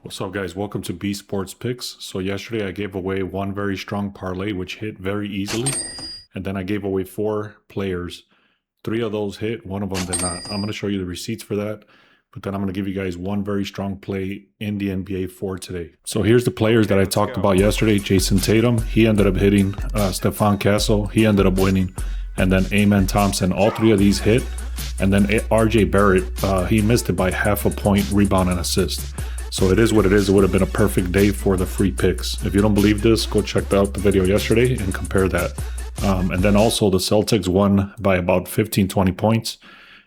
What's up, guys? Welcome to B Sports Picks. So yesterday I gave away one very strong parlay which hit very easily, and then I gave away 4 players. 3 of those hit, 1 of them did not. I'm going to show you the receipts for that, but then I'm going to give you guys one very strong play in the NBA for today. So here's the players that I talked about yesterday. Jason Tatum, he ended up hitting. Stephon Castle, he ended up winning. And then Amen Thompson, all 3 of these hit. And then RJ Barrett, he missed it by half a point, rebound and assist. So it is what it is. It would have been a perfect day for the free picks. If you don't believe this, go check out the video yesterday and compare that. And then also the Celtics won by about 15-20 points.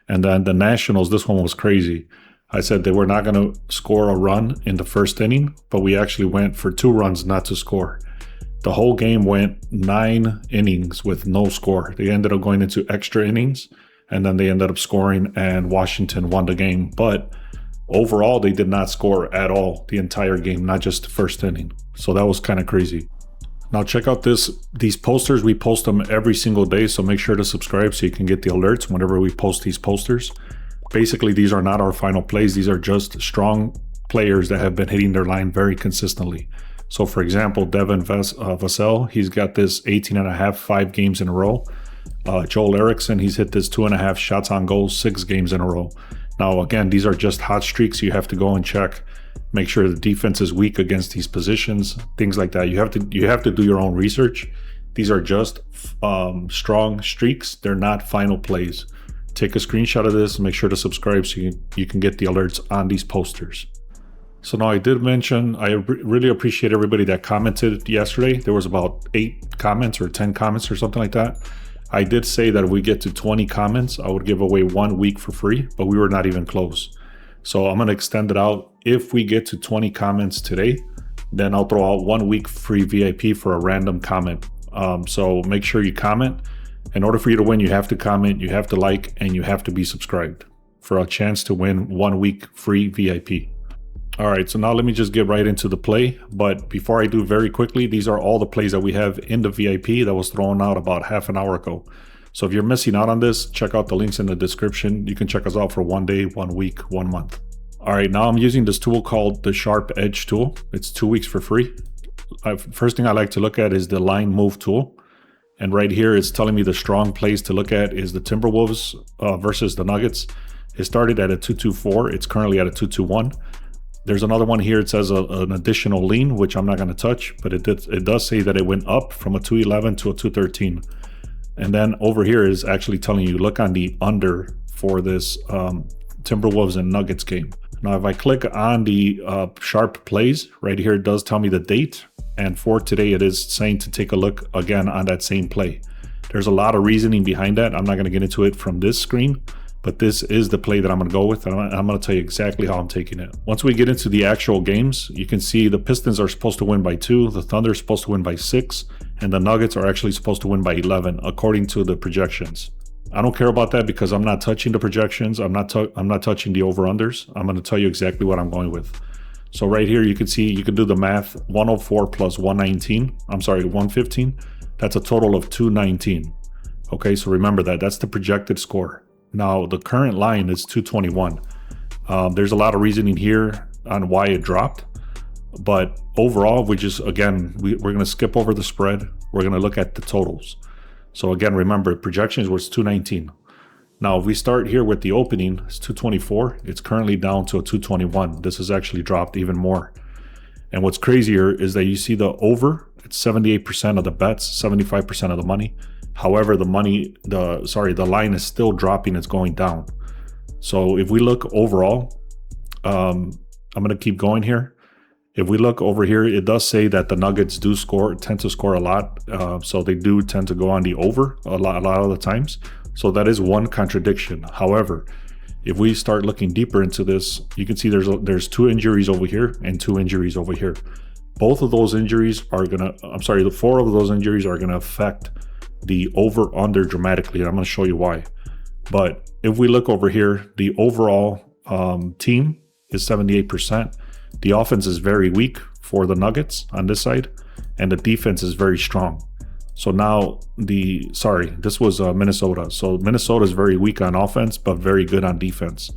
And then the Nationals, this one was crazy. I said they were not going to score a run in the first inning, but we actually went for 2 runs not to score. The whole game went 9 innings with no score. They ended up going into extra innings, and then they ended up scoring, and Washington won the game. But overall, they did not score at all the entire game, not just the first inning. So that was kind of crazy. Now check out these posters. We post them every single day, so make sure to subscribe so you can get the alerts whenever we post these posters. Basically, these are not our final plays. These are just strong players that have been hitting their line very consistently. So for example, Devin Vassell, he's got this 18.5, 5 games in a row. Joel Erickson, he's hit this 2.5 shots on goal, 6 games in a row. Now, again, these are just hot streaks. You have to go and check, make sure the defense is weak against these positions, things like that. You have to do your own research. These are just strong streaks. They're not final plays. Take a screenshot of this and make sure to subscribe so you can get the alerts on these posters. So now I did mention, I really appreciate everybody that commented yesterday. There was about 8 comments or 10 comments or something like that. I did say that if we get to 20 comments, I would give away 1 week for free, but we were not even close. So I'm going to extend it out. If we get to 20 comments today, then I'll throw out 1 week free VIP for a random comment. So make sure you comment. In order for you to win, you have to comment, you have to like, and you have to be subscribed for a chance to win 1 week free VIP. All right, so now let me just get right into the play. But before I do, very quickly, these are all the plays that we have in the VIP that was thrown out about half an hour ago. So if you're missing out on this, check out the links in the description. You can check us out for 1 day, 1 week, 1 month. All right, now I'm using this tool called the Sharp Edge tool. It's 2 weeks for free. First thing I like to look at is the line move tool. And right here, it's telling me the strong plays to look at is the Timberwolves versus the Nuggets. It started at a 2.24. It's currently at a 2.21. There's another one here. It says an additional lean, which I'm not going to touch, but it does say that it went up from a 2.11 to a 2.13. And then over here is actually telling you, look on the under for this Timberwolves and Nuggets game. Now, if I click on the Sharp Plays, right here, it does tell me the date. And for today, it is saying to take a look again on that same play. There's a lot of reasoning behind that. I'm not going to get into it from this screen, but this is the play that I'm going to go with, and I'm going to tell you exactly how I'm taking it. Once we get into the actual games, you can see the Pistons are supposed to win by 2, the Thunder is supposed to win by 6, and the Nuggets are actually supposed to win by 11, according to the projections. I don't care about that because I'm not touching the projections. I'm not touching the over-unders. I'm going to tell you exactly what I'm going with. So right here, you can see, you can do the math, 104 plus 115. That's a total of 219. Okay, so remember that. That's the projected score. Now, the current line is 221. There's a lot of reasoning here on why it dropped. But overall, we're going to skip over the spread. We're going to look at the totals. So again, remember, projections was 219. Now, if we start here with the opening, it's 224. It's currently down to a 221. This has actually dropped even more. And what's crazier is that you see the over, it's 78% of the bets, 75% of the money. However, the line is still dropping. It's going down. So if we look overall, I'm going to keep going here. If we look over here, it does say that the Nuggets tend to score a lot. So they do tend to go on the over a lot of the times. So that is one contradiction. However, if we start looking deeper into this, you can see there's 2 injuries over here and 2 injuries over here. Both of those injuries are the 4 of those injuries are going to affect the over under dramatically, and I'm going to show you why. But if we look over here, the overall team is 78%. The offense is very weak for the Nuggets on this side, and the defense is very strong. So now this was Minnesota. So Minnesota is very weak on offense, but very good on defense.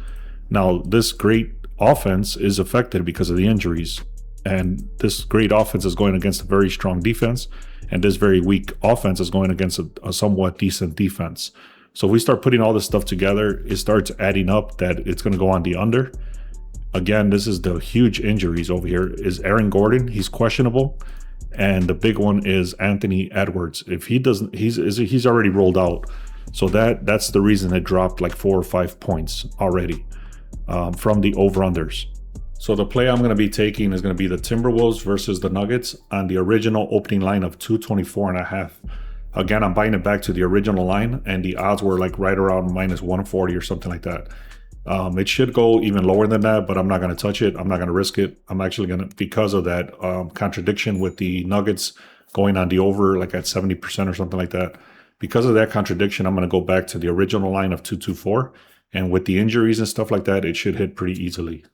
Now, this great offense is affected because of the injuries. And this great offense is going against a very strong defense. And this very weak offense is going against a somewhat decent defense. So if we start putting all this stuff together, it starts adding up that it's going to go on the under. Again, this is the huge injuries over here. Is Aaron Gordon? He's questionable. And the big one is Anthony Edwards. If he doesn't, he's already rolled out. So that's the reason it dropped like 4 or 5 points already from the over-unders. So the play I'm going to be taking is going to be the Timberwolves versus the Nuggets on the original opening line of 224.5. Again, I'm buying it back to the original line, and the odds were like right around minus 140 or something like that. It should go even lower than that, but I'm not going to touch it. I'm not going to risk it. I'm actually going to, because of that contradiction with the Nuggets going on the over like at 70% or something like that. Because of that contradiction, I'm going to go back to the original line of 224. And with the injuries and stuff like that, it should hit pretty easily.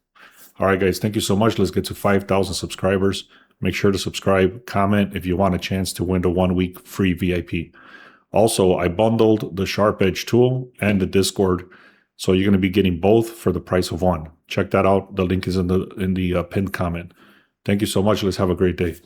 All right, guys, thank you so much. Let's get to 5,000 subscribers. Make sure to subscribe, comment if you want a chance to win the 1 week free VIP. Also, I bundled the Sharp Edge tool and the Discord, so you're going to be getting both for the price of one. Check that out. The link is in the pinned comment. Thank you so much. Let's have a great day.